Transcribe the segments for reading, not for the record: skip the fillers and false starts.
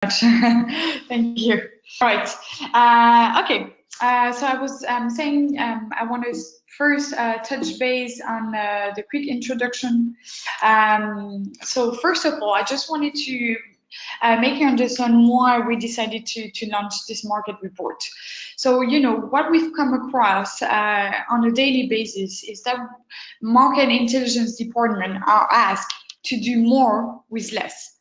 Thank you. Right. Okay. So I was saying I want to first touch base on the quick introduction. So first of all, I just wanted to make you understand why we decided to launch this market report. So, what we've come across on a daily basis is that market intelligence department are asked to do more with less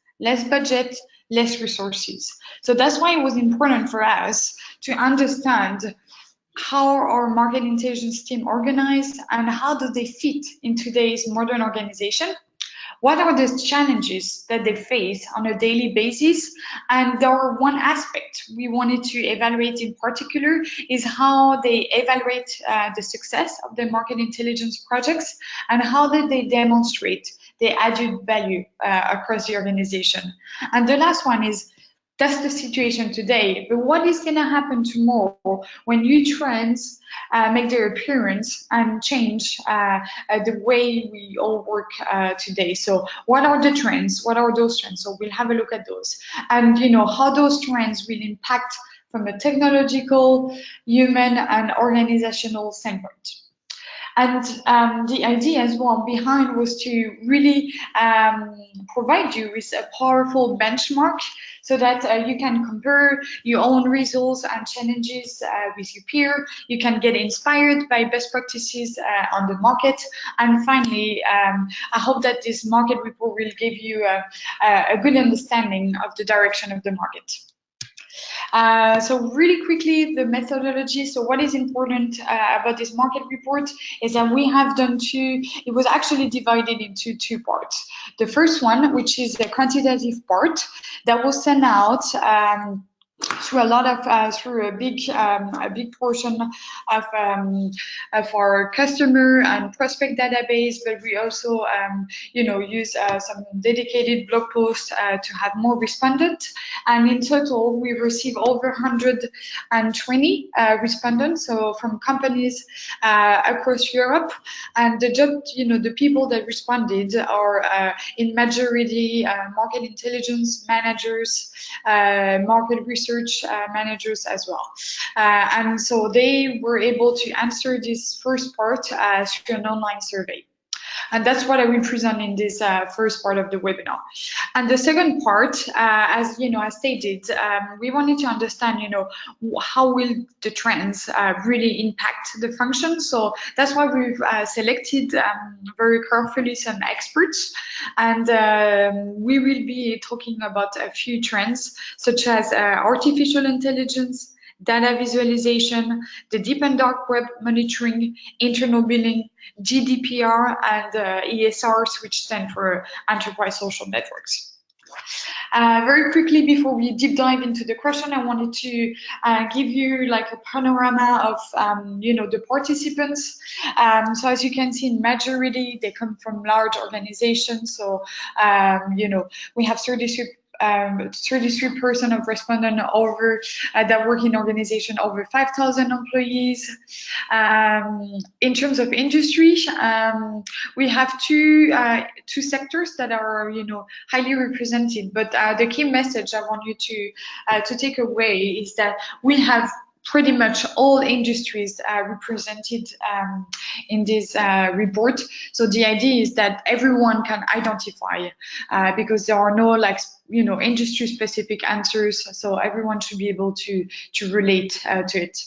budget, less resources. So that's why it was important for us to understand how our market intelligence team organized and how do they fit in today's modern organization. What are the challenges that they face on a daily basis? And there are one aspect we wanted to evaluate in particular is how they evaluate the success of their market intelligence projects and how did they demonstrate the added value across the organization. And the last one is that's the situation today. But what is going to happen tomorrow when new trends make their appearance and change the way we all work today? So what are the trends? What are those trends? So we'll have a look at those. And how those trends will impact from a technological, human, and organizational standpoint. And the idea as well behind was to really provide you with a powerful benchmark so that you can compare your own results and challenges with your peer. You can get inspired by best practices on the market. And finally, I hope that this market report will give you a good understanding of the direction of the market. So really quickly, the methodology. So what is important about this market report is that we have done it was actually divided into two parts. The first one, which is the quantitative part, that was sent out through through a big portion of our customer and prospect database, but we also use some dedicated blog posts to have more respondents. And in total, we received over 120 respondents, so from companies across Europe. And the people that responded are in majority market intelligence managers, market research managers as well. And so they were able to answer this first part through an online survey. And that's what I will present in this first part of the webinar. And the second part, as stated, we wanted to understand, how will the trends really impact the function. So that's why we've selected very carefully some experts, and we will be talking about a few trends such as artificial intelligence, data visualization, the deep and dark web monitoring, internal billing, GDPR, and ESRs, which stand for enterprise social networks. Very quickly, before we deep dive into the question, I wanted to give you like a panorama of the participants. So as you can see, in majority they come from large organizations. So we have 33% of respondents that work in organization over 5,000 employees. In terms of industry, we have two sectors that are highly represented. But the key message I want you to take away is that we have pretty much all industries represented in this report. So the idea is that everyone can identify because there are no industry specific answers. So everyone should be able to relate to it.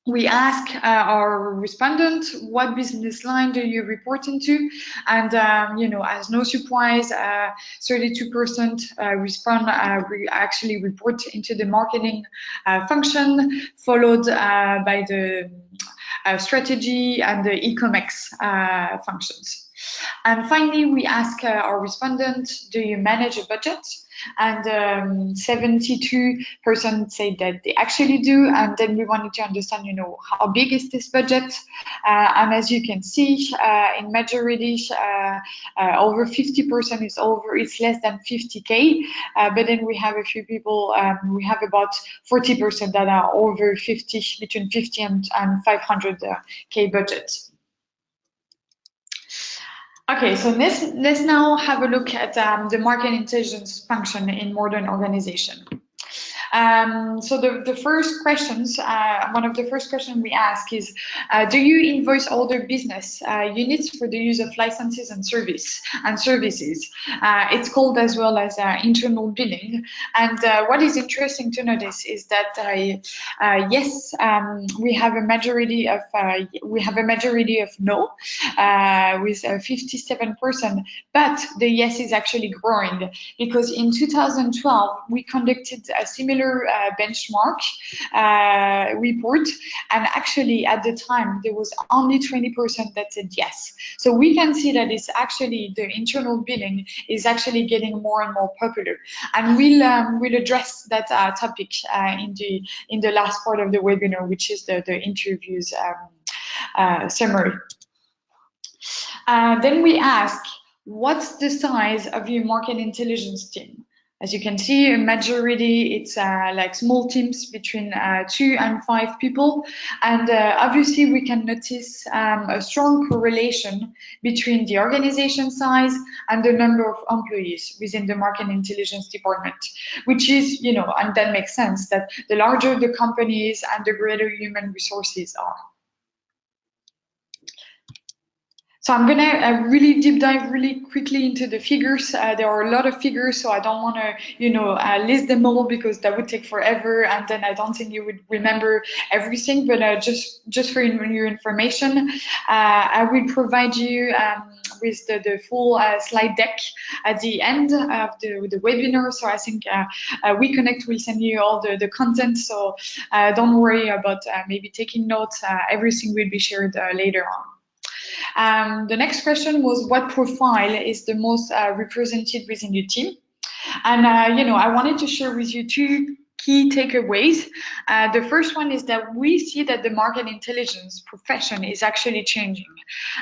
We ask our respondent, what business line do you report into? And, as no surprise, 32% we actually report into the marketing function, followed by the strategy and the e-commerce functions. And finally, we ask our respondent, do you manage a budget? And 72% say that they actually do. And then we wanted to understand, how big is this budget? And as you can see, in majority, over 50% it's less than 50K. But then we have a few people, we have about 40% that are over between 50 and 500K budget. Okay, so let's now have a look at the market intelligence function in modern organization. So the first questions, one of the first questions we ask is, do you invoice all the business units for the use of licenses and services? It's called as well as internal billing. And what is interesting to notice is that yes, we have a majority of no, with 57%, but the yes is actually growing, because in 2012 we conducted a similar benchmark report, and actually at the time there was only 20% that said yes. So we can see that it's actually the internal billing is actually getting more and more popular, and we'll address that topic in the last part of the webinar, which is the interviews summary. Then we ask, what's the size of your market intelligence team? As you can see, a majority, it's like small teams between 2 and 5 people. And obviously, we can notice a strong correlation between the organization size and the number of employees within the market intelligence department, which is, and that makes sense, that the larger the company is and the greater human resources are. So I'm going to really deep dive really quickly into the figures. There are a lot of figures, so I don't want to, list them all, because that would take forever, and then I don't think you would remember everything. But just for your information, I will provide you with the full slide deck at the end of the webinar. So I think we.CONECT will send you all the content. So don't worry about maybe taking notes. Everything will be shared later on. The next question was, what profile is the most represented within your team? And, I wanted to share with you 2 key takeaways. The first one is that we see that the market intelligence profession is actually changing.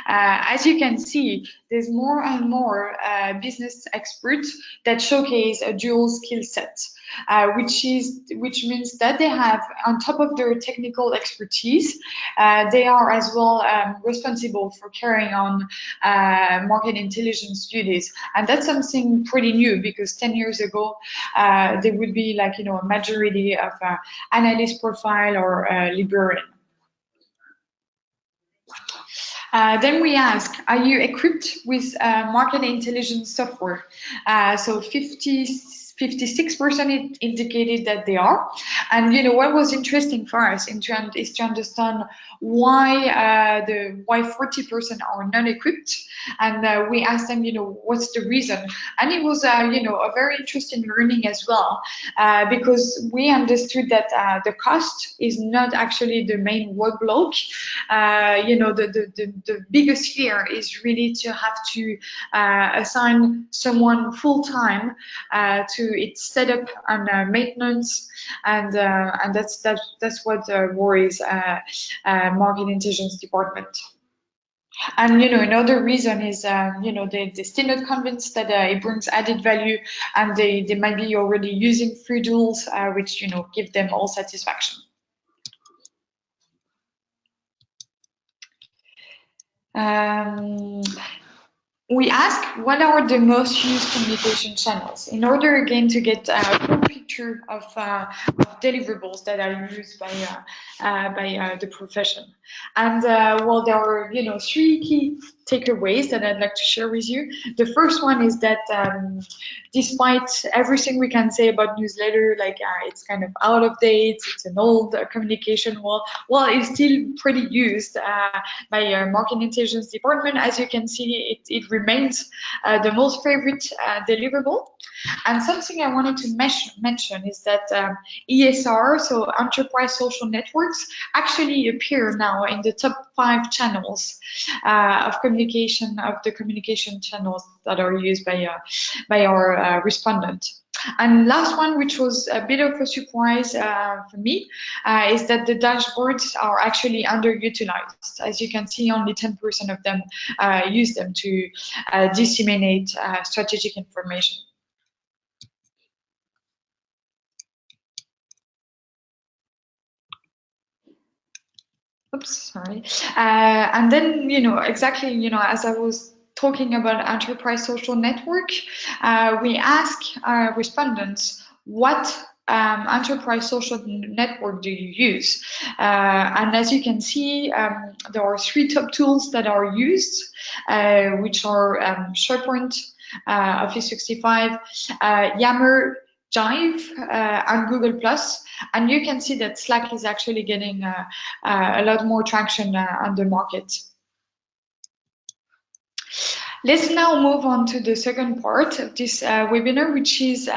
As you can see, there's more and more business experts that showcase a dual skill set, which means that they have, on top of their technical expertise, they are as well responsible for carrying on market intelligence duties. And that's something pretty new, because 10 years ago, there would be like, a majority of analyst profile or librarian. Then we ask, are you equipped with market intelligence software? So 56% indicated that they are. And what was interesting for us is to understand why 40% are non-equipped, and we asked them, what's the reason? And it was a very interesting learning as well, because we understood that the cost is not actually the main roadblock. The biggest fear is really to have to assign someone full-time to its setup and maintenance, and that's what worries market intelligence department. And another reason is they're still not convinced that it brings added value, and they might be already using free tools which give them all satisfaction. We ask, what are the most used communication channels, in order again to get a full picture of deliverables that are used by the profession. And well, there are 3 key takeaways that I'd like to share with you. The first one is that despite everything we can say about newsletter, like it's kind of out of date, it's an old communication, well, it's still pretty used by market intelligence department. As you can see, it remains the most favorite deliverable. And something I wanted to mention is that ESR, so enterprise social networks, actually appear now in the top 5 channels of the communication channels that are used by our respondent. And last one, which was a bit of a surprise for me, is that the dashboards are actually underutilized. As you can see, only 10% of them use them to disseminate strategic information. Oops, sorry. And then, exactly, as I was talking about enterprise social network, we ask respondents what enterprise social network do you use? And as you can see, there are 3 top tools that are used, which are SharePoint, Office 365, Yammer, Jive, and Google+. And you can see that Slack is actually getting a lot more traction on the market. Let's now move on to the second part of this webinar, which is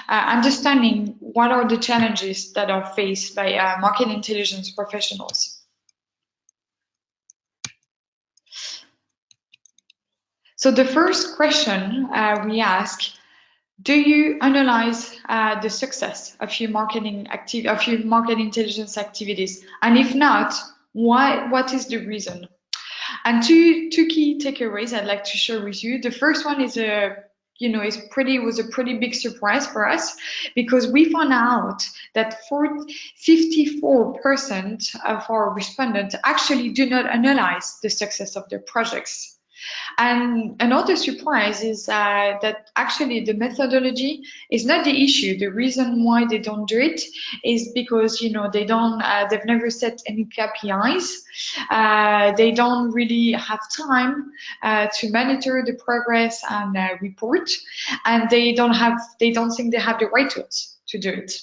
understanding what are the challenges that are faced by market intelligence professionals. So the first question we ask, do you analyze the success of your market intelligence activities? And if not, why? What is the reason? And two key takeaways I'd like to share with you. The first one is was a pretty big surprise for us, because we found out that 54% of our respondents actually do not analyze the success of their projects. And another surprise is that actually the methodology is not the issue. The reason why they don't do it is because they've never set any KPIs. They don't really have time to monitor the progress and report, and they don't think they have the right tools to do it.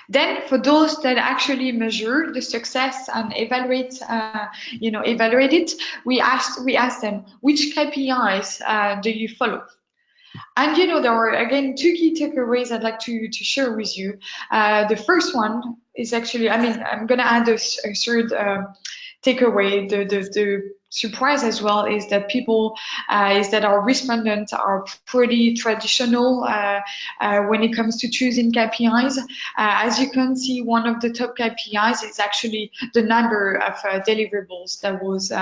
Then, for those that actually measure the success and evaluate it, we ask them, which KPIs do you follow? And there are again 2 key takeaways I'd like to share with you. The first one is actually, I'm going to add a third takeaway. The surprise as well is that our respondents are pretty traditional when it comes to choosing KPIs. As you can see, one of the top KPIs is actually the number of deliverables that was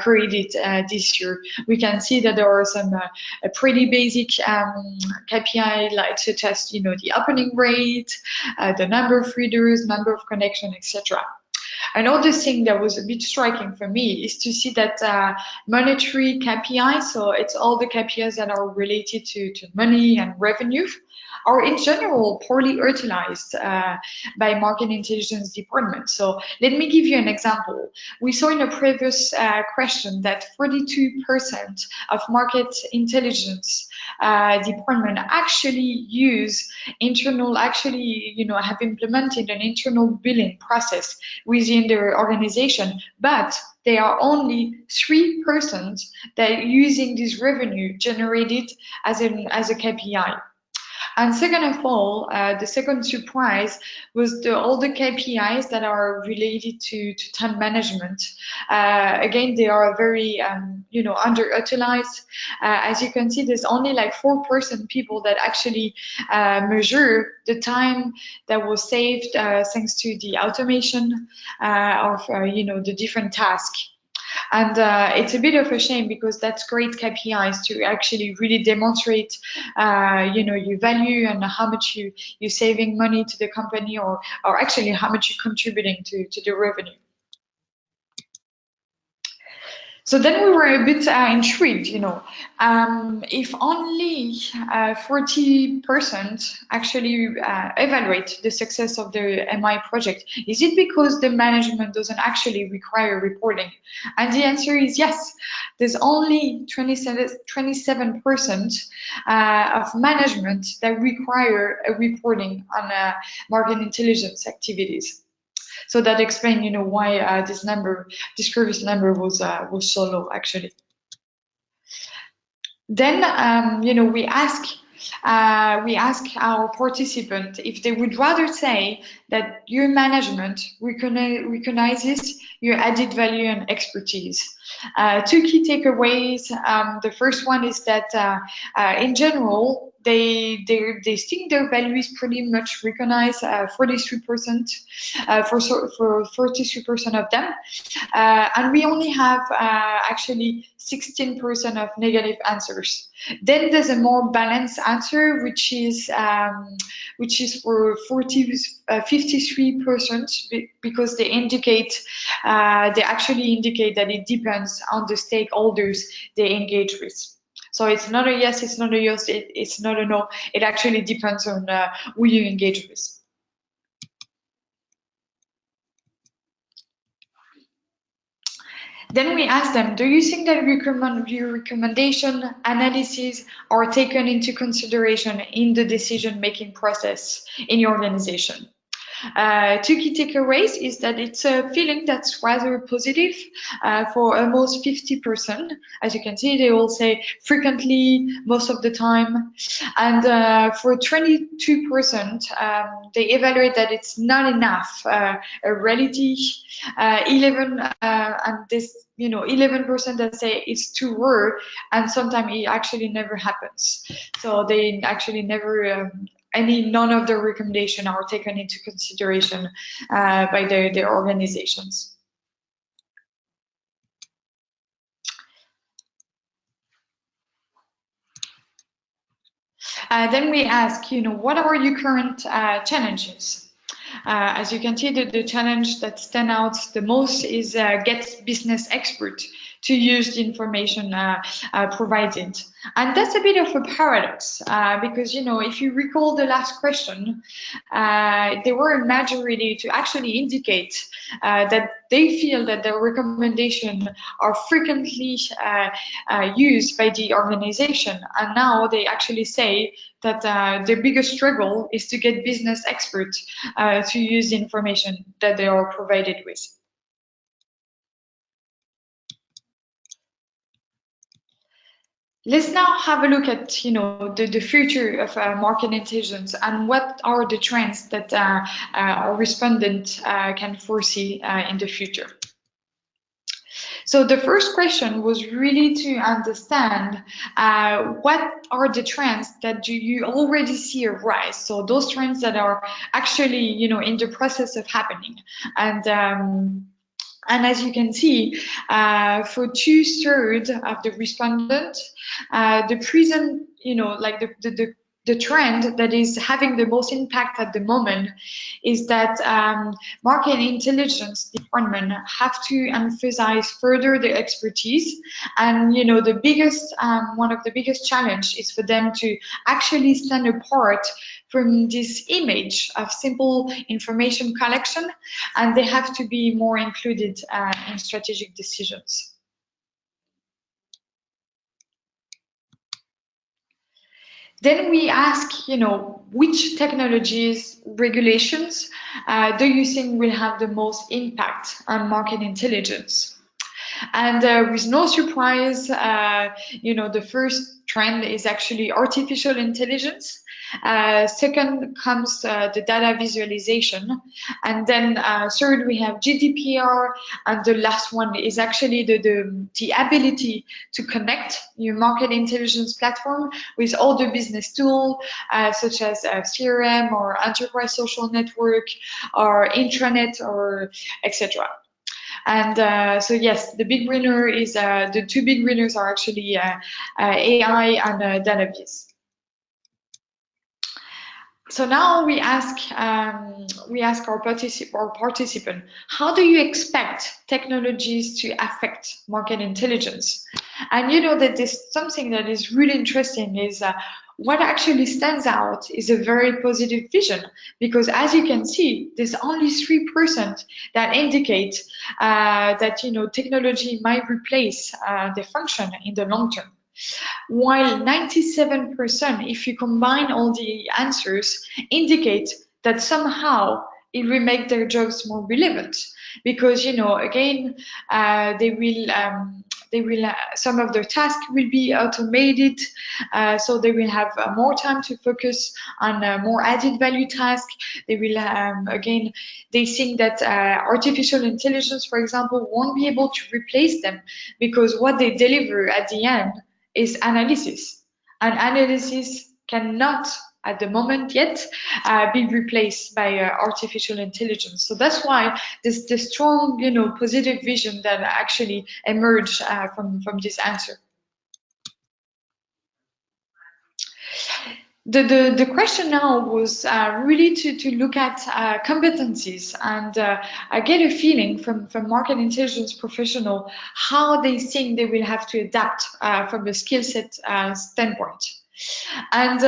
created this year. We can see that there are some pretty basic KPI, like such as the opening rate, the number of readers, number of connections, etc. Another thing that was a bit striking for me is to see that monetary KPIs, so it's all the KPIs that are related to money and revenue, are in general poorly utilized by market intelligence departments. So let me give you an example. We saw in a previous question that 42% of market intelligence department actually have implemented an internal billing process within their organization, but they are only 3% that are using this revenue generated as a KPI. And second of all, the second surprise was all the KPIs that are related to time management. Again, they are very, underutilized. As you can see, there's only like 4% people that actually measure the time that was saved thanks to the automation of, the different tasks. And it's a bit of a shame, because that's great KPIs to actually really demonstrate, your value and how much you're saving money to the company, or actually how much you're contributing to the revenue. So then we were a bit intrigued, if only 40% actually evaluate the success of the MI project, is it because the management doesn't actually require reporting? And the answer is yes. There's only 27% of management that require a reporting on market intelligence activities. So that explains, why this previous number was so low, actually. Then, we ask our participants if they would rather say that your management recognizes your added value and expertise. 2 key takeaways. The first one is that, in general, they think their value is pretty much recognized, 43% for 43% of them, and we only have actually 16% of negative answers. Then there's a more balanced answer, which is for 53%, because they actually indicate that it depends on the stakeholders they engage with. So it's not a yes, it's not a yes, it's not a no. It actually depends on who you engage with. Then we ask them, do you think that your recommendation analyses are taken into consideration in the decision-making process in your organization? Two key takeaways is that it's a feeling that's rather positive for almost 50%. As you can see, they all say frequently, most of the time. And for 22%, they evaluate that it's not enough, a reality. 11% that say it's too rare, and sometimes it actually never happens. So they actually never none of their recommendations are taken into consideration by their organizations. Then we ask, what are your current challenges? As you can see, the challenge that stands out the most is get business expert to use the information provided. And that's a bit of a paradox because, if you recall the last question, there were a majority to actually indicate that they feel that their recommendations are frequently used by the organization. And now they actually say that their biggest struggle is to get business experts to use the information that they are provided with. Let's now have a look at the future of market intelligence and what are the trends that our respondent can foresee in the future. So the first question was really to understand what are the trends that you already see arise. So those trends that are actually in the process of happening. And as you can see, for 2/3 of the respondents, the present, the trend that is having the most impact at the moment is that market intelligence department have to emphasize further their expertise. And the biggest, one of the biggest challenge is for them to actually stand apart from this image of simple information collection, and they have to be more included in strategic decisions. Then we ask, which technologies, regulations do you think will have the most impact on market intelligence? And with no surprise, the first trend is actually artificial intelligence. Second comes the data visualization, and then third we have GDPR, and the last one is actually the ability to connect your market intelligence platform with all the business tools such as CRM or enterprise social network or intranet or etc. And so yes, the big winner is the two big winners are actually AI and database. So now we ask our participant, how do you expect technologies to affect market intelligence? And that this something that is really interesting is what actually stands out is a very positive vision, because as you can see, there's only 3% that indicate that technology might replace the function in the long term. While 97%, if you combine all the answers, indicate that somehow it will make their jobs more relevant, because again they will some of their tasks will be automated, so they will have more time to focus on more added value tasks. They will again, they think that artificial intelligence, for example, won't be able to replace them, because what they deliver at the end is analysis, and analysis cannot at the moment yet be replaced by artificial intelligence. So that's why this the strong, positive vision that actually emerged from this answer. The question now was really to look at competencies, and I get a feeling from market intelligence professional how they think they will have to adapt from a skill set standpoint. And for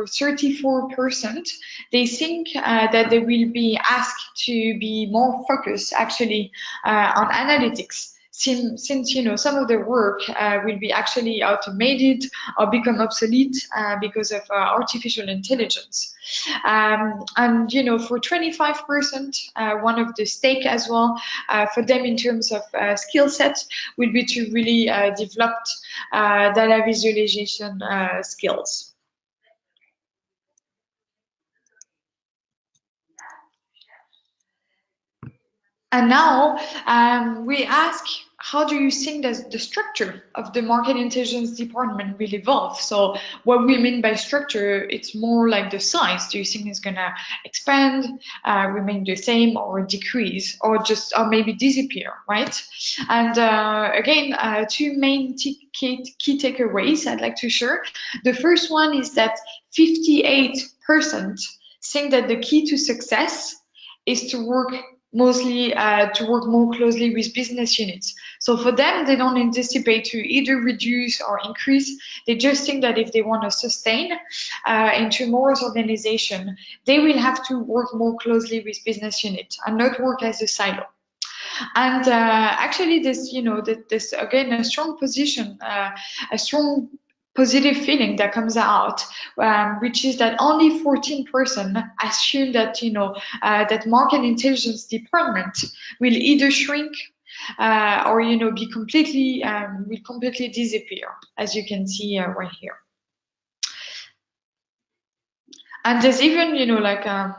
34%, they think that they will be asked to be more focused actually on analytics. Since some of their work will be actually automated or become obsolete because of artificial intelligence. And for 25%, one of the stake as well for them in terms of skill set will be to really develop data visualization skills. And now we ask, how do you think that the structure of the market intelligence department will evolve? So what we mean by structure, it's more like the size. Do you think it's gonna expand, remain the same, or decrease, or maybe disappear, right? And again, two main key takeaways I'd like to share. The first one is that 58% think that the key to success is to work more closely with business units. So for them, they don't anticipate to either reduce or increase. They just think that if they want to sustain in tomorrow's organization, they will have to work more closely with business units and not work as a silo. And actually, this again a strong position, a strong positive feeling that comes out, which is that only 14% assume that that market intelligence department will either shrink or be will completely disappear, as you can see right here. And there's even,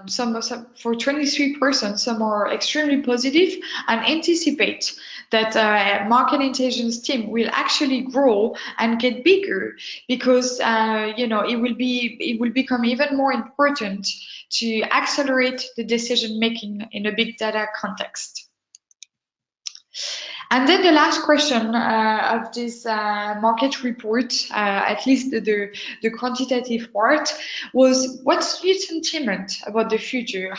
some for 23%, some are extremely positive and anticipate that market intelligence team will actually grow and get bigger because, it will become even more important to accelerate the decision making in a big data context. And then the last question of this market report, at least the quantitative part, was what's your sentiment about the future?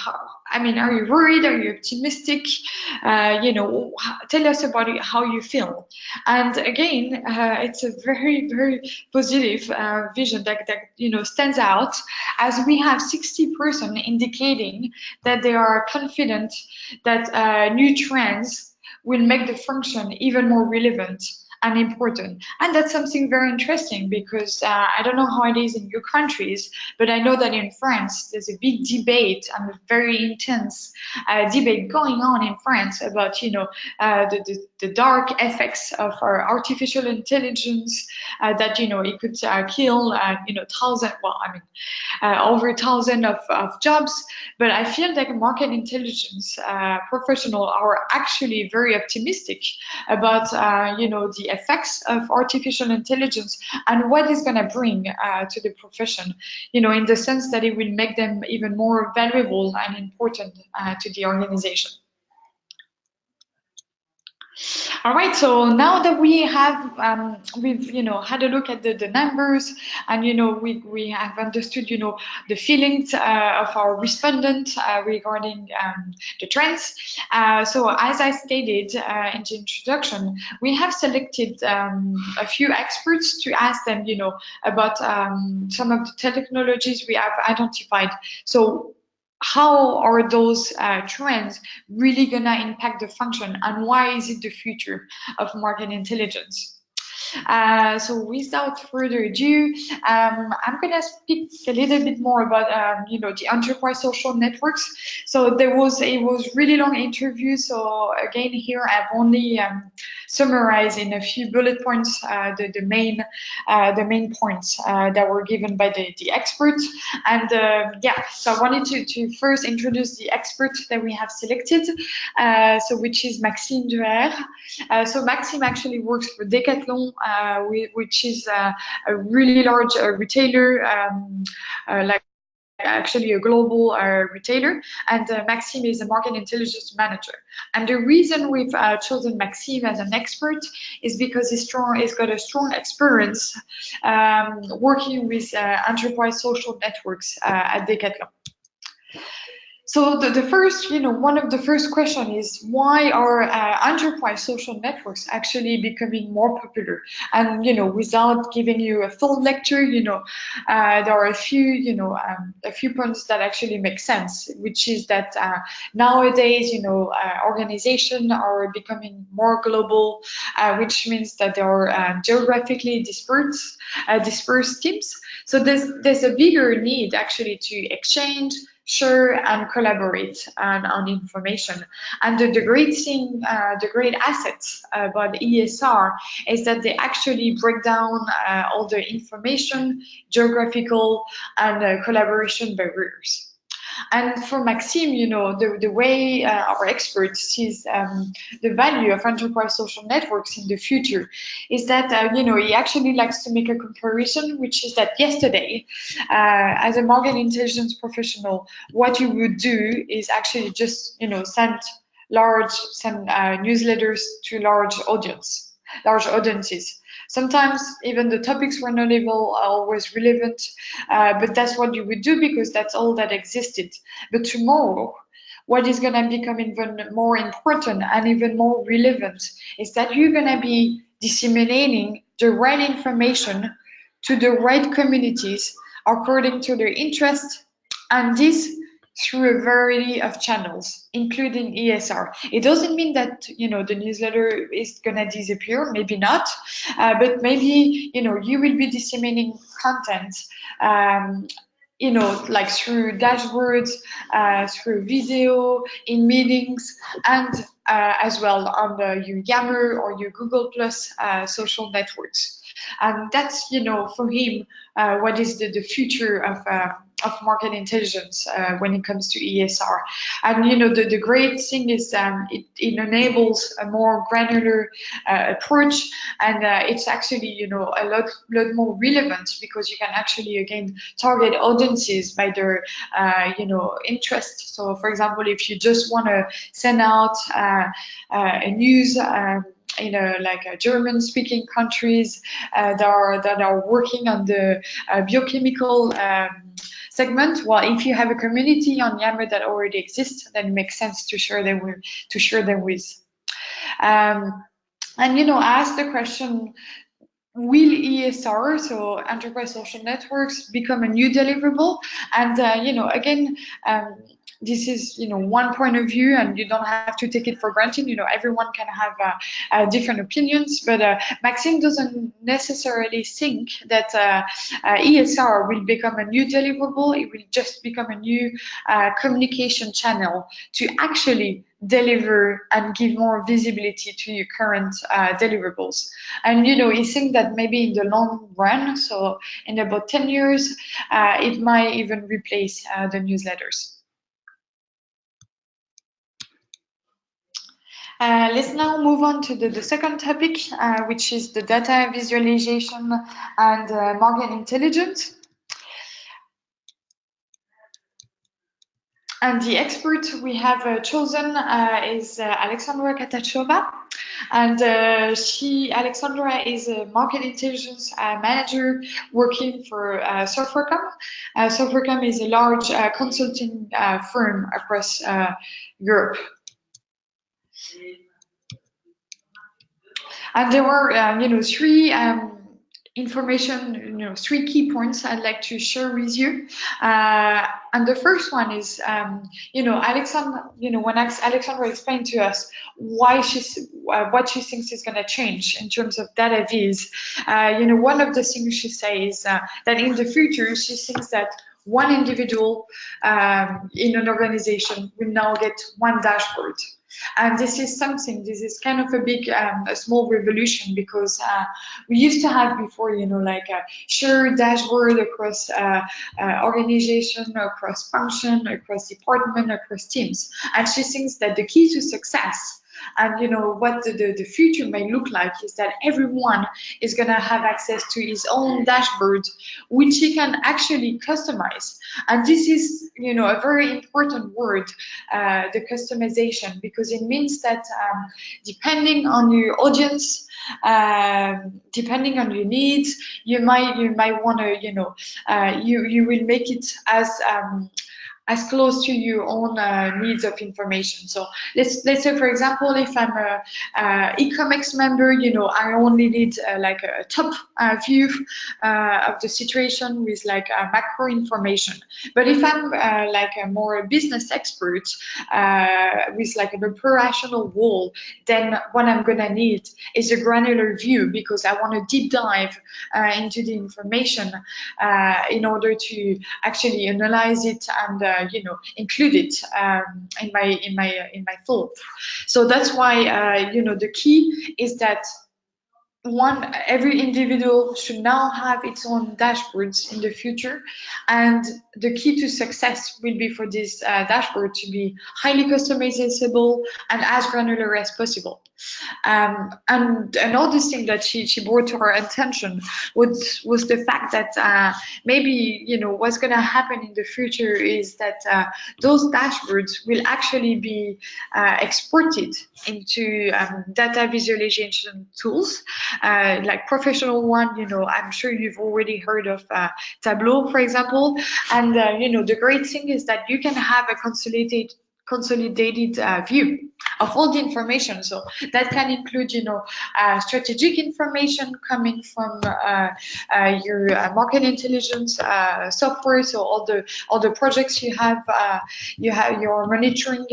Are you worried? Are you optimistic? Tell us about it, how you feel. And again, it's a very, very positive vision that stands out, as we have 60% indicating that they are confident that new trends will make the function even more relevant and important. And that's something very interesting because I don't know how it is in your countries, but I know that in France, there's a big debate and a very intense debate going on in France about, the dark effects of our artificial intelligence, that, it could kill, over 1,000 of jobs. But I feel like market intelligence professionals are actually very optimistic about, the effects of artificial intelligence and what it's going to bring to the profession, in the sense that it will make them even more valuable and important to the organization. All right, so now that we have we've had a look at the numbers, and we have understood the feelings of our respondents regarding the trends. So as I stated in the introduction, we have selected a few experts to ask them about some of the technologies we have identified. So how are those trends really gonna impact the function, and why is it the future of market intelligence? So without further ado, I'm gonna speak a little bit more about the enterprise social networks. So it was really long interview. So again, here I've only summarize in a few bullet points the main points that were given by the experts. And yeah, so I wanted to first introduce the expert that we have selected, so which is Maxime Duher. So Maxime actually works for Decathlon, which is a really large retailer, like actually a global retailer, and Maxime is a market intelligence manager. And the reason we've chosen Maxime as an expert is because he's got a strong experience working with enterprise social networks at Decathlon. So the first, one of the first question is why are enterprise social networks actually becoming more popular? And, without giving you a full lecture, there are a few points that actually make sense, which is that nowadays, organizations are becoming more global, which means that they are geographically dispersed teams. So there's a bigger need actually to exchange, share and collaborate on information. And the great thing, the great assets about ESR is that they actually break down all the information, geographical and collaboration barriers. And for Maxime, the way our expert sees the value of enterprise social networks in the future is that, he actually likes to make a comparison, which is that yesterday, as a market intelligence professional, what you would do is actually just, send newsletters to large audiences. Sometimes even the topics were not even always relevant, but that's what you would do because that's all that existed. But tomorrow, what is going to become even more important and even more relevant is that you're going to be disseminating the right information to the right communities according to their interests, and this through a variety of channels, including ESR. It doesn't mean that, the newsletter is going to disappear, maybe not, but maybe, you will be disseminating content, like through dashboards, through video, in meetings, and as well on your Yammer or your Google Plus social networks. And that's, for him, what is the future of market intelligence when it comes to ESR. And the great thing is it enables a more granular approach, and it's actually a lot more relevant because you can actually again target audiences by their interest. So for example, if you just want to send out a news in German-speaking countries that are working on the biochemical segment. Well, if you have a community on Yammer that already exists, then it makes sense to share them with. And ask the question: will ESR, so enterprise social networks, become a new deliverable? And again, this is one point of view, and you don't have to take it for granted. Everyone can have different opinions, but Maxime doesn't necessarily think that ESR will become a new deliverable. It will just become a new communication channel to actually deliver and give more visibility to your current deliverables. And he thinks that maybe in the long run, so in about 10 years, it might even replace the newsletters. Let's now move on to the second topic, which is the data visualization and market intelligence. And the expert we have chosen is Alexandra Katachova. And Alexandra is a market intelligence manager working for Softwarecom. Softwarecom is a large consulting firm across Europe. And there were, three information, three key points I'd like to share with you. And the first one is, Alexandra, when Alexandra explained to us why what she thinks is going to change in terms of data viz, one of the things she says that in the future she thinks that one individual in an organization will now get one dashboard. And this is something, this is kind of a big, a small revolution, because we used to have before, like a shared dashboard across organization, across function, across department, across teams. And she thinks that the key to success, and what the future may look like, is that everyone is going to have access to his own dashboard, which he can actually customize. And this is a very important word, the customization, because it means that depending on your audience, depending on your needs, you might want to you will make it as close to your own needs of information. So let's say, for example, if I'm a e-commerce member, I only need like a top view of the situation with like macro information. But if I'm like a more business expert with like an operational role, then what I'm gonna need is a granular view, because I want to deep dive into the information in order to actually analyze it and include it in my thought. So that's why the key is that every individual should now have its own dashboards in the future, and the key to success will be for this dashboard to be highly customizable and as granular as possible. And another thing that she brought to our attention was the fact that maybe what's going to happen in the future is that those dashboards will actually be exported into data visualization tools, like professional one. I'm sure you've already heard of Tableau, for example. And the great thing is that you can have a consolidated view of all the information. So that can include, strategic information coming from your market intelligence software. So all the projects you're monitoring,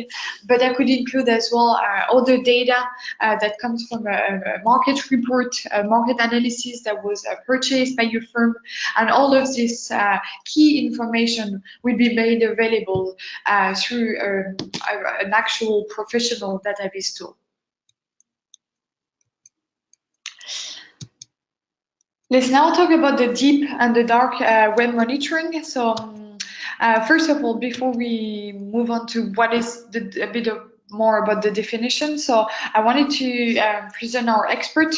but that could include as well other data that comes from a market report, a market analysis that was purchased by your firm, and all of this key information will be made available through an actual professional database tool. Let's now talk about the deep and the dark web monitoring. So first of all, before we move on to what is a bit more about the definition, so I wanted to present our expert,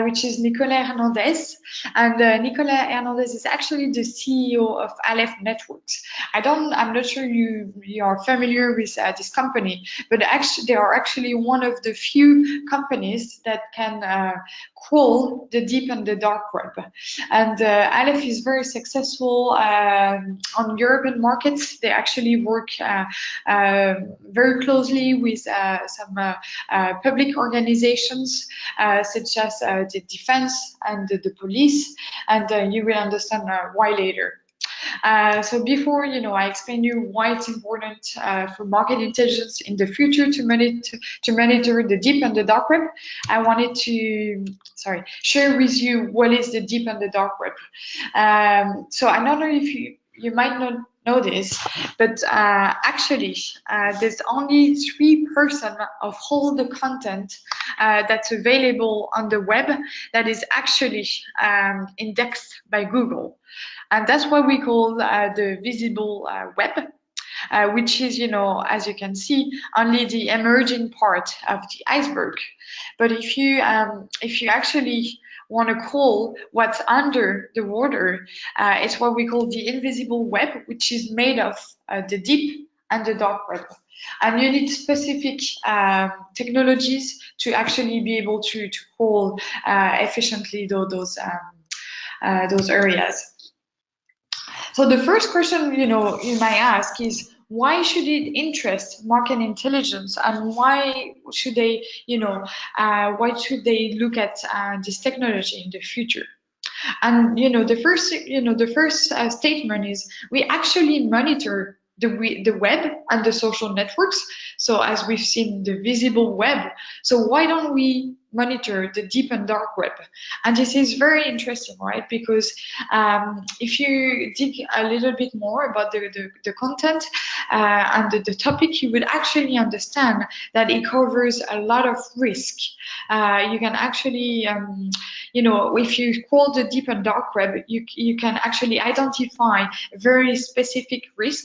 which is Nicolas Hernandez. And Nicolas Hernandez is actually the CEO of Aleph Networks. I'm not sure you are familiar with this company, but actually they are actually one of the few companies that can crawl the deep and the dark web. And Aleph is very successful on European markets. They actually work very closely with some public organizations such as the defense and the police, and you will understand why later. So before I explain you why it's important for market intelligence in the future to monitor the deep and the dark web, I wanted to share with you what is the deep and the dark web. So I don't know if you might not know this, but actually there's only 3% of all the content that's available on the web that is actually indexed by Google. And that's what we call the visible web, which is, as you can see, only the emerging part of the iceberg. But if you actually want to call what's under the water, it's what we call the invisible web, which is made of the deep and the dark web. And you need specific technologies to actually be able to call efficiently those areas. So the first question you might ask is, why should it interest market intelligence, and why should they look at this technology in the future? And the first statement is, we actually monitor the web and the social networks. So as we've seen, the visible web. So why don't we monitor the deep and dark web. And this is very interesting, right? Because if you dig a little bit more about the content and the topic, you would actually understand that it covers a lot of risk. You can actually, if you scroll the deep and dark web, you can actually identify a very specific risk.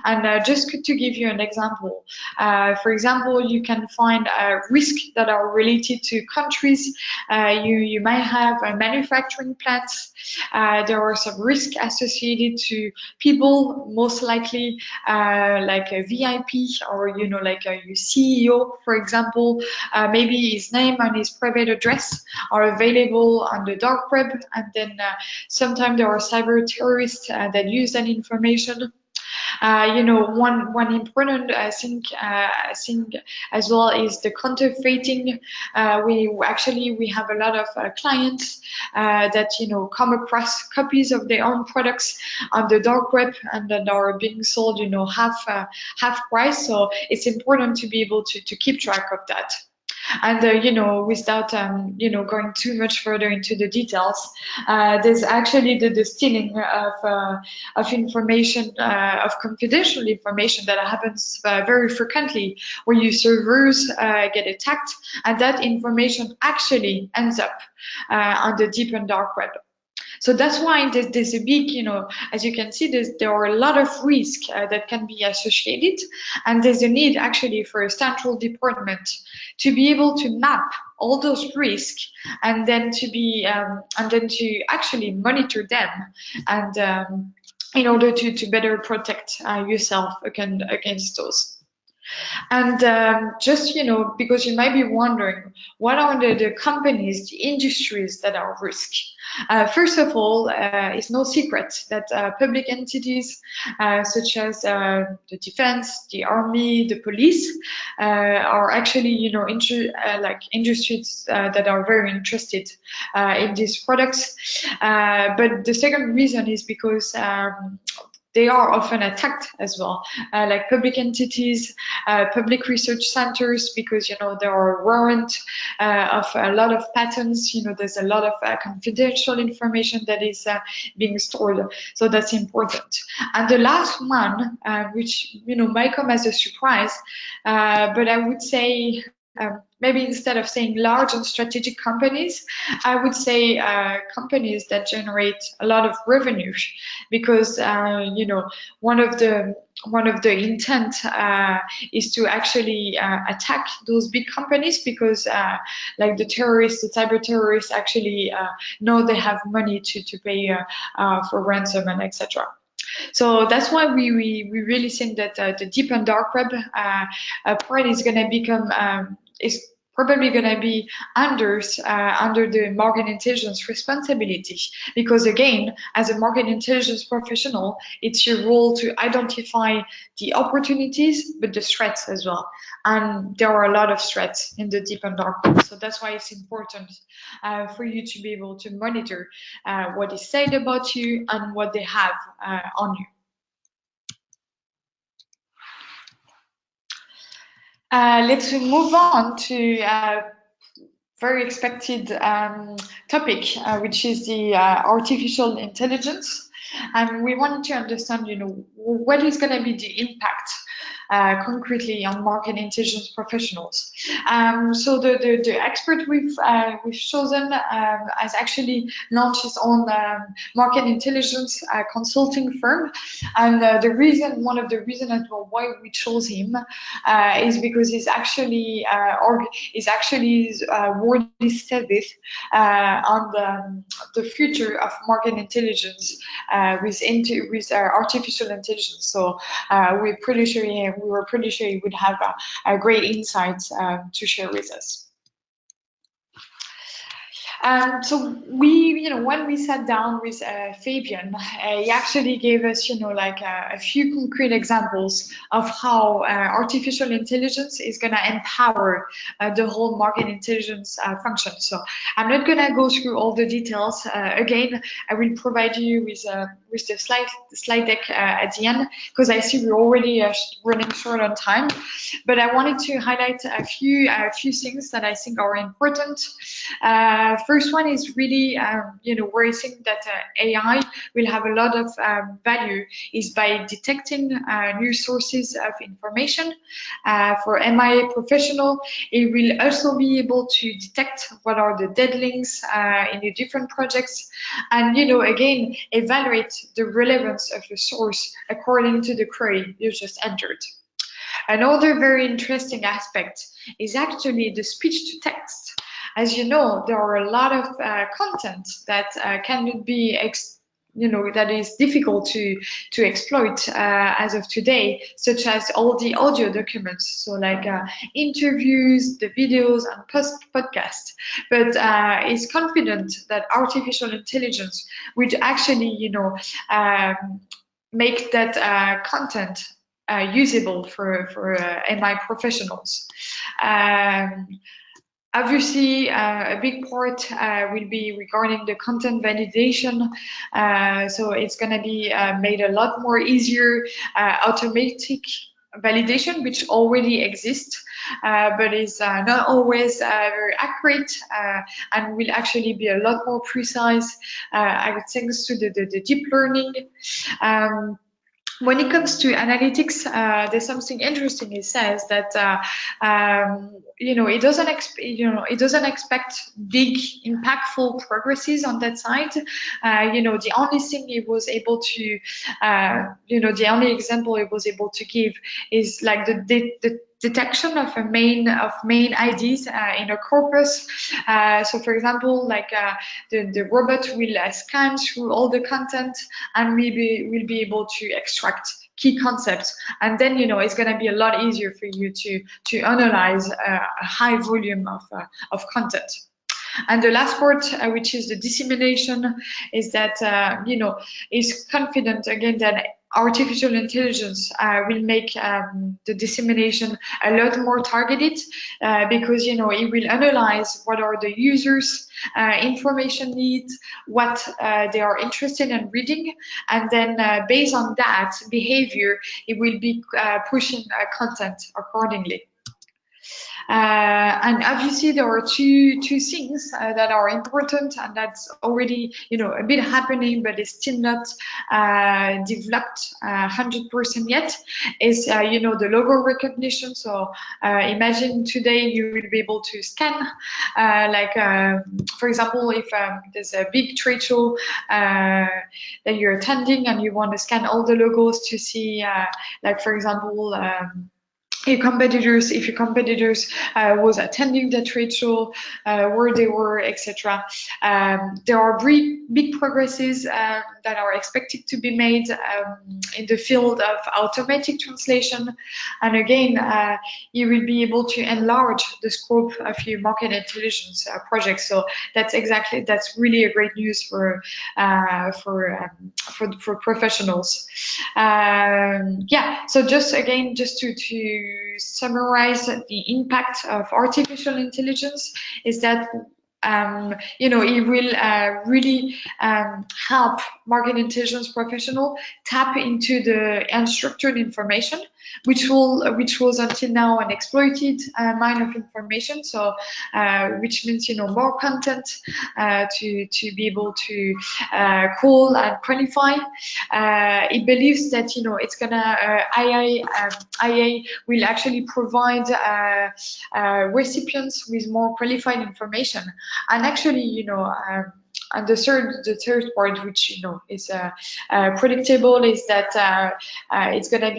And just to give you an example, for example, you can find risks that are related to countries. You might have manufacturing plants. There are some risks associated to people, most likely like a VIP or like your CEO, for example. Maybe his name and his private address are available on the dark web, and then sometimes there are cyber terrorists that use that information. One important thing as well is the counterfeiting. We have a lot of clients that come across copies of their own products on the dark web and that are being sold half price. So it's important to be able to keep track of that. And without going too much further into the details, there's actually the stealing of information, of confidential information that happens very frequently, where your servers get attacked, and that information actually ends up on the deep and dark web. So that's why there's a big, as you can see, there are a lot of risks that can be associated, and there's a need actually for a central department to be able to map all those risks and then to actually monitor them and in order to better protect yourself against those. And just, because you might be wondering, what are the companies, the industries that are risk? First of all, it's no secret that public entities such as the defense, the army, the police are actually, industries that are very interested in these products. But the second reason is because they are often attacked as well, like public entities, public research centers, because there are warrant of a lot of patents. There's a lot of confidential information that is being stored, so that's important. And the last one, which might come as a surprise, but I would say maybe instead of saying large and strategic companies, I would say companies that generate a lot of revenue, because one of the intent is to actually attack those big companies, because like the terrorists, the cyber terrorists actually know they have money to pay for ransom and etc. So that's why we really think that the deep and dark web part is going to become is probably going to be under the market intelligence responsibility, because again, as a market intelligence professional, it's your role to identify the opportunities but the threats as well, and there are a lot of threats in the deep and dark web. So that's why it's important for you to be able to monitor what is said about you and what they have on you. Let's move on to very expected topic, which is the artificial intelligence. And we wanted to understand, what is going to be the impact concretely on market intelligence professionals. So the expert we've chosen has actually launched his own market intelligence consulting firm, and one of the reasons as well why we chose him is because he's actually worldly studied on the future of market intelligence with artificial intelligence. So we were pretty sure he would have a great insights to share with us. So when we sat down with Fabian, he actually gave us, a few concrete examples of how artificial intelligence is going to empower the whole market intelligence function. So I'm not going to go through all the details. Again, I will provide you with the slide deck at the end, because I see we're already running short on time. But I wanted to highlight a few things that I think are important. First one is really, where I think that AI will have a lot of value is by detecting new sources of information. For MI professional, it will also be able to detect what are the dead links in the different projects, and again, evaluate the relevance of the source according to the query you just entered. Another very interesting aspect is actually the speech to text. As you know, there are a lot of content that cannot be that is difficult to exploit as of today, such as all the audio documents, so like interviews, the videos, and podcasts. But is confident that artificial intelligence would actually, make that content usable for MI professionals. Obviously, a big part will be regarding the content validation. So it's going to be made a lot more easier, automatic validation, which already exists, but is not always very accurate, and will actually be a lot more precise, thanks to the deep learning. When it comes to analytics, there's something interesting. It says that it doesn't expect big, impactful progresses on that side. The only thing it was able to, the only example it was able to give is like the detection of main IDs in a corpus. So for example, like the robot will scan through all the content and will be able to extract key concepts, and then it's going to be a lot easier for you to analyze a high volume of content. And the last part, which is the dissemination, is that is confident again that artificial intelligence will make the dissemination a lot more targeted, because it will analyze what are the users' information needs, what they are interested in reading, and then based on that behavior, it will be pushing content accordingly. And obviously there are two things that are important, and that's already a bit happening, but it's still not developed 100% yet. Is the logo recognition. So imagine today you will be able to scan, for example, if there's a big trade show that you're attending and you want to scan all the logos to see, for example, if your competitors was attending the trade show, where they were, etc. There are big progresses that are expected to be made in the field of automatic translation, and again, you will be able to enlarge the scope of your market intelligence projects. So that's really a great news for professionals. So just to summarize the impact of artificial intelligence is that it will really help market intelligence professional tap into the unstructured information, which was until now unexploited mine of information. So which means more content to be able to call and qualify. It believes that it's gonna AI will actually provide recipients with more qualified information. And actually, and the third part, which is predictable, is that it's gonna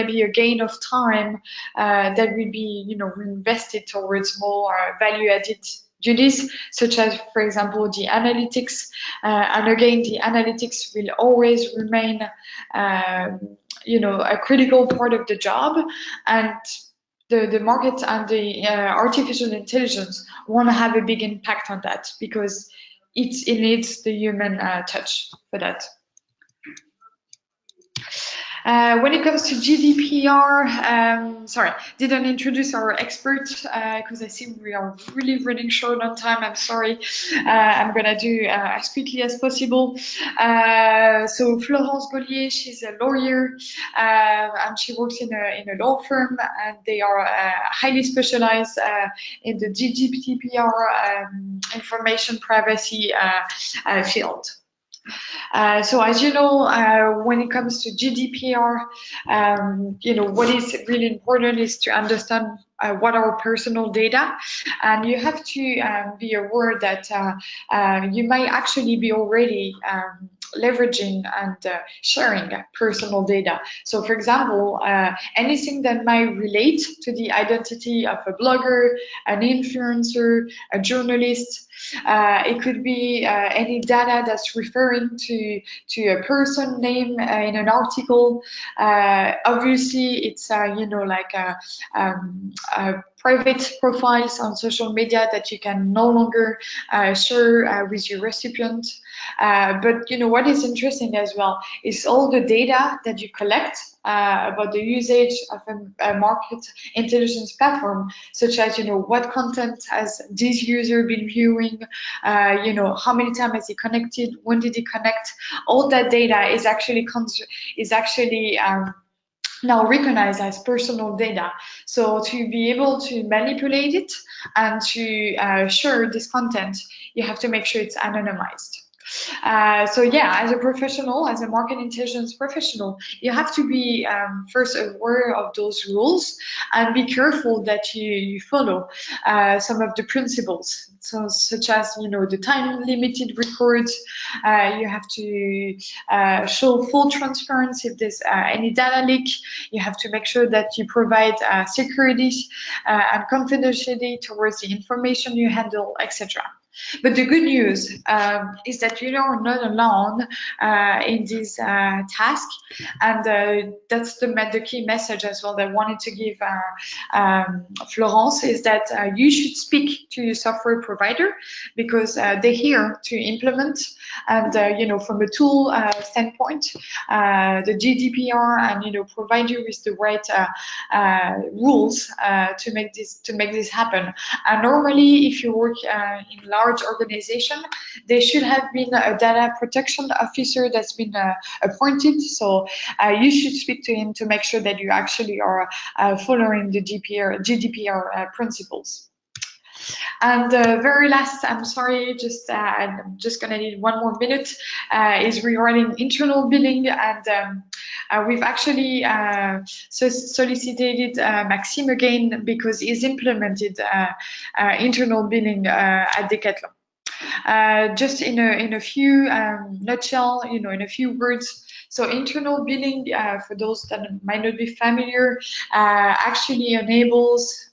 be a gain of time that will be reinvested towards more value-added duties, such as, for example, the analytics. And again, the analytics will always remain, a critical part of the job, and the market and the artificial intelligence want to have a big impact on that, because it needs the human touch for that. When it comes to GDPR, sorry, didn't introduce our expert because I see we are really running short on time. I'm sorry. I'm gonna do as quickly as possible. So Florence Gaulier, she's a lawyer, and she works in a law firm, and they are highly specialized in the GDPR information privacy field. So as you know, when it comes to GDPR, what is really important is to understand what are personal data, and you have to be aware that you might actually be already leveraging and sharing personal data. So for example, anything that might relate to the identity of a blogger, an influencer, a journalist, it could be any data that's referring to a person name in an article. Obviously, it's private profiles on social media that you can no longer share with your recipient. But what is interesting as well is all the data that you collect about the usage of a market intelligence platform, such as what content has this user been viewing, how many times has he connected, when did he connect. All that data is actually now recognized as personal data. So to be able to manipulate it and to share this content, you have to make sure it's anonymized. So yeah, as a professional, as a market intelligence professional, you have to be first aware of those rules and be careful that you follow some of the principles. So such as the time limited records, you have to show full transparency if there's any data leak. You have to make sure that you provide security and confidentiality towards the information you handle, etc. But the good news is that you are not alone in this task, and that's the key message as well that I wanted to give Florence, is that you should speak to your software provider, because they're here to implement, and from a tool standpoint, the GDPR, and provide you with the right rules to make this happen. And normally, if you work in large organization, there should have been a data protection officer that's been appointed. So you should speak to him to make sure that you actually are following the GDPR principles. And very last, I'm sorry, I'm just gonna need 1 more minute, is regarding internal billing, and we've actually solicited Maxime again, because he's implemented internal billing at Decathlon. Just in a few nutshell, in a few words. So internal billing, for those that might not be familiar, actually enables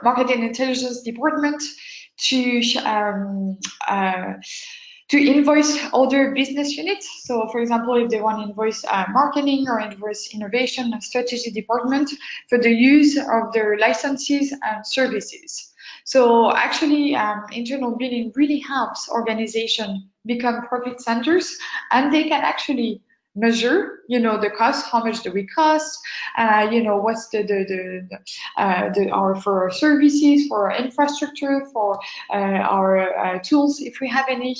marketing intelligence department to invoice other business units. So for example, if they want to invoice marketing or invoice innovation and strategy department for the use of their licenses and services. So actually, internal billing really helps organizations become profit centers, and they can actually measure, the cost, how much do we cost, what's for our services, for our infrastructure, for our tools, if we have any,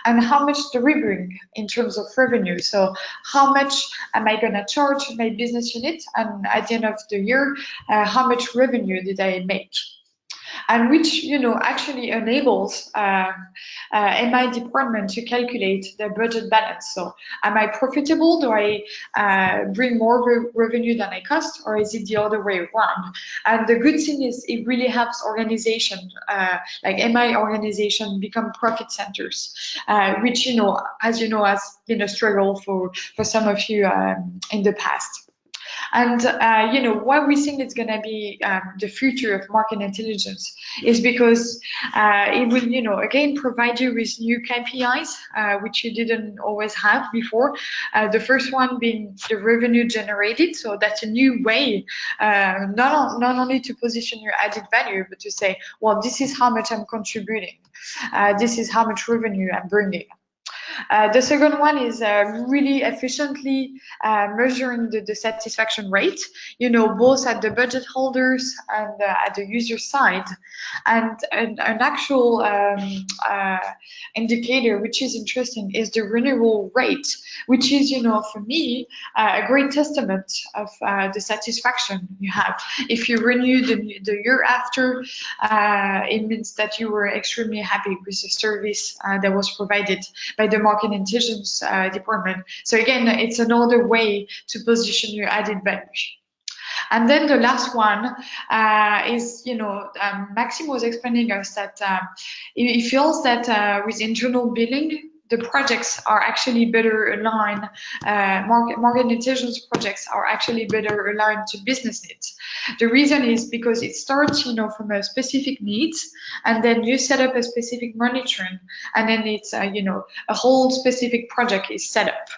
and how much do we bring in terms of revenue. So how much am I going to charge my business unit, and at the end of the year, how much revenue did I make? And which actually enables MI department to calculate their budget balance. So am I profitable? Do I bring more revenue than I cost, or is it the other way around? And the good thing is it really helps organizations like MI organization become profit centers, which as has been a struggle for some of you in the past. And why we think it's going to be the future of market intelligence is because it will, again, provide you with new KPIs, which you didn't always have before. The first one being the revenue generated. So that's a new way, not only to position your added value, but to say, well, this is how much I'm contributing. This is how much revenue I'm bringing. The second one is really efficiently measuring the satisfaction rate, both at the budget holders and at the user side. And an actual indicator, which is interesting, is the renewal rate, which is, for me, a great testament of the satisfaction you have. If you renew the year after, it means that you were extremely happy with the service that was provided by the market intelligence department. So again, it's another way to position your added value. And then the last one is, Maxime was explaining us that he feels that with internal billing, the projects are actually better aligned, market intelligence projects are actually better aligned to business needs. The reason is because it starts, from a specific needs, and then you set up a specific monitoring, and then it's, a whole specific project is set up.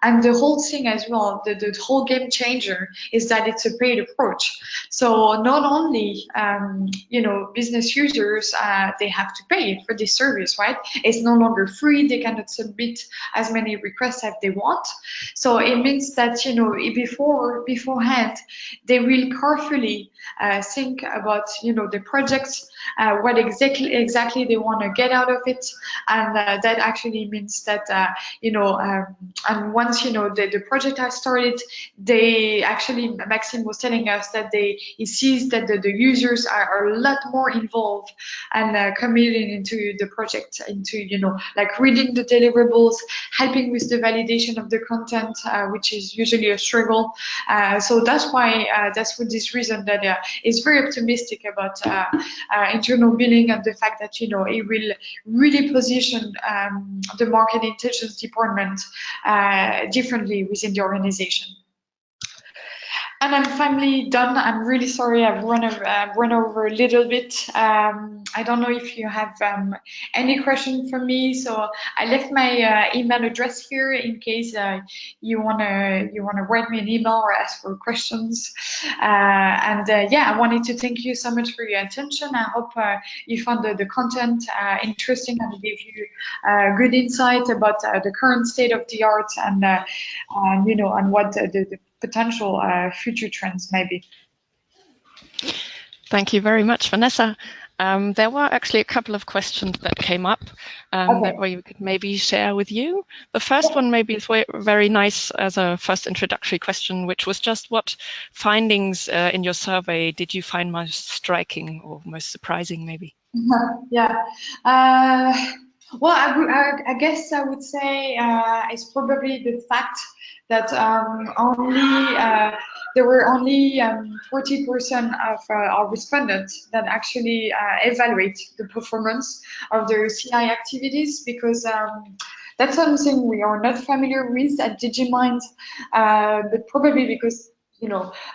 And the whole thing as well, the whole game changer is that it's a paid approach. So not only, business users, they have to pay for this service, right? It's no longer free. They cannot submit as many requests as they want. So it means that, beforehand, they will carefully think about, the projects, what exactly they want to get out of it. And that actually means that, and once, the project has started, they actually, Maxime was telling us that he sees that the users are a lot more involved and committed into the project, into, like reading the deliverables, helping with the validation of the content, which is usually a struggle. So that's why, that's for this reason that is very optimistic about internal billing and the fact that, it will really position the market intelligence department differently within the organization. And I'm finally done. I'm really sorry I've run over a little bit. I don't know if you have any question for me. So I left my email address here in case you wanna write me an email or ask for questions. I wanted to thank you so much for your attention. I hope you found the content interesting and gave you good insight about the current state of the art and what the potential future trends maybe. Thank you very much, Vanessa. There were actually a couple of questions that came up that we could maybe share with you. The first one maybe is very nice as a first introductory question, which was just what findings in your survey did you find most striking or most surprising maybe? Yeah. Well, I guess I would say it's probably the fact that there were only 40% of our respondents that actually evaluate the performance of their CI activities, because that's something we are not familiar with at Digimind, but probably because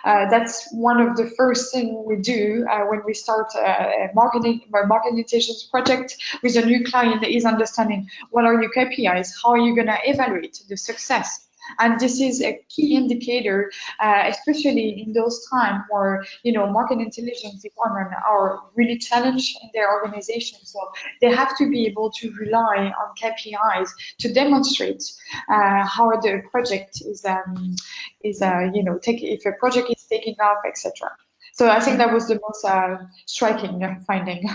that's one of the first things we do when we start a market intelligence project with a new client, is understanding what are your KPIs, how are you going to evaluate the success. And this is a key indicator, especially in those times where, market intelligence department are really challenged in their organization. So they have to be able to rely on KPIs to demonstrate how the project is if a project is taking off, etc. So I think that was the most striking finding.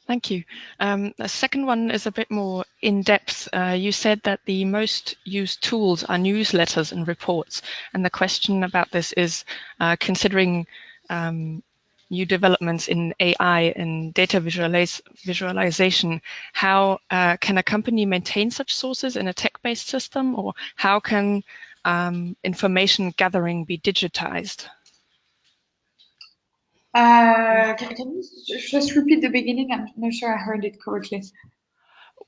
Thank you. The second one is a bit more in-depth. You said that the most used tools are newsletters and reports. And the question about this is considering new developments in AI and data visualization, how can a company maintain such sources in a tech-based system, or how can information gathering be digitized? Can you just repeat the beginning? I'm not sure I heard it correctly.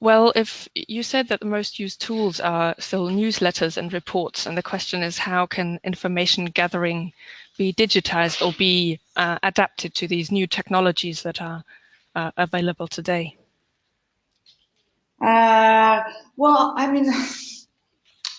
Well, if you said that the most used tools are still newsletters and reports, and the question is how can information gathering be digitized or be adapted to these new technologies that are available today? Well, I mean,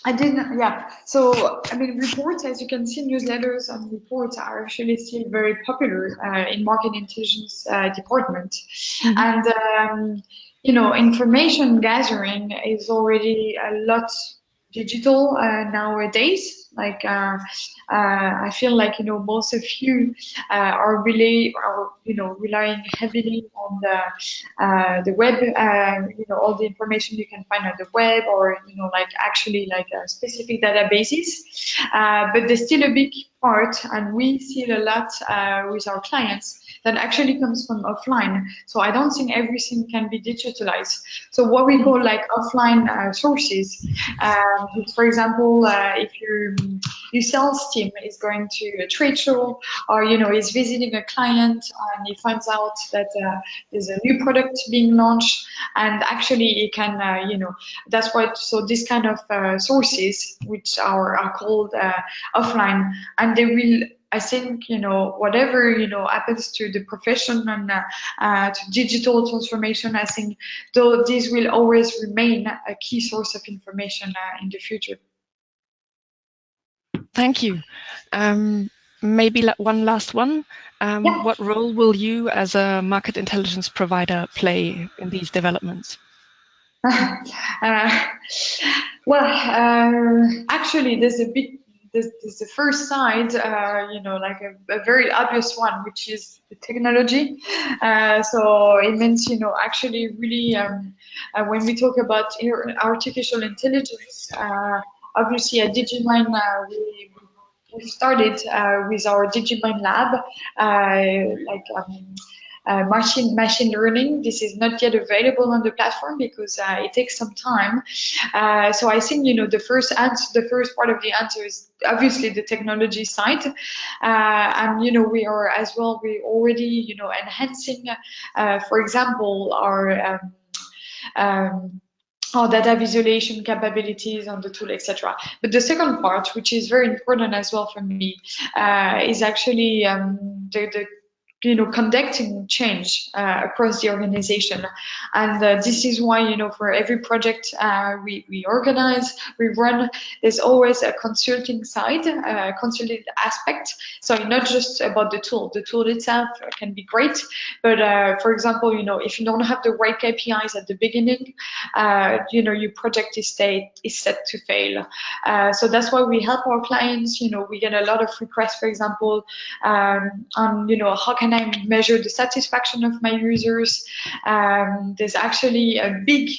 I didn't, yeah. So, I mean, reports, as you can see, newsletters and reports are actually still very popular in market intelligence department. Mhm. And, you know, information gathering is already a lot digital nowadays. Like, I feel like, you know, most of you are, you know, relying heavily on the web, you know, all the information you can find on the web, or you know, like actually like specific databases. But there's still a big part, and we see it a lot with our clients, that actually comes from offline. So I don't think everything can be digitalized. So what we call like offline sources. For example, if your sales team is going to a trade show, or you know, is visiting a client and he finds out that there's a new product being launched, and actually it can, you know, that's what. So this kind of sources, which are called offline, and they will. I think, you know, whatever, you know, happens to the profession and to digital transformation, I think though this will always remain a key source of information in the future. Thank you. Maybe one last one. Yeah. What role will you as a market intelligence provider play in these developments? Actually, there's the first side, you know, like a very obvious one, which is the technology. So it means, you know, actually really, when we talk about artificial intelligence, obviously at Digimind, we started with our Digimind lab, like machine learning. This is not yet available on the platform because it takes some time. So I think, you know, the first part of the answer is obviously the technology side, and you know, we are as well. We already, you know, enhancing, for example, our data visualization capabilities on the tool, etc. But the second part, which is very important as well for me, is actually the you know, conducting change across the organization. And this is why, you know, for every project we organize, we run, there's always a consulting side, consulting aspect. So not just about the tool itself can be great, but for example, you know, if you don't have the right KPIs at the beginning, you know, your project is set to fail. So that's why we help our clients. You know, we get a lot of requests, for example, on, you know, how can I measure the satisfaction of my users? There's actually a big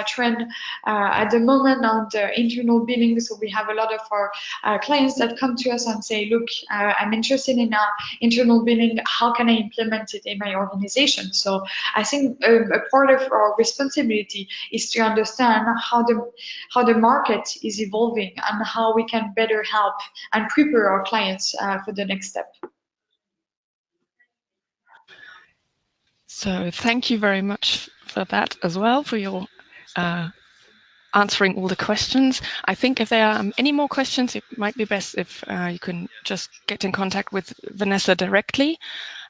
trend at the moment on the internal billing. So we have a lot of our clients that come to us and say, look, I'm interested in internal billing. How can I implement it in my organization? So I think a part of our responsibility is to understand how the market is evolving and how we can better help and prepare our clients for the next step. So thank you very much for that as well, for your answering all the questions. I think if there are any more questions, it might be best if you can just get in contact with Vanessa directly.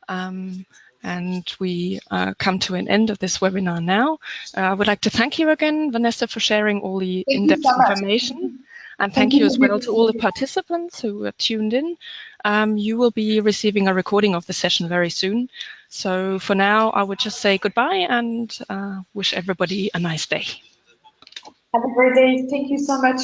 And we come to an end of this webinar now. I would like to thank you again, Vanessa, for sharing all the in-depth information. And thank you as well to all the participants who are tuned in. You will be receiving a recording of the session very soon. So for now, I would just say goodbye and wish everybody a nice day. Have a great day. Thank you so much.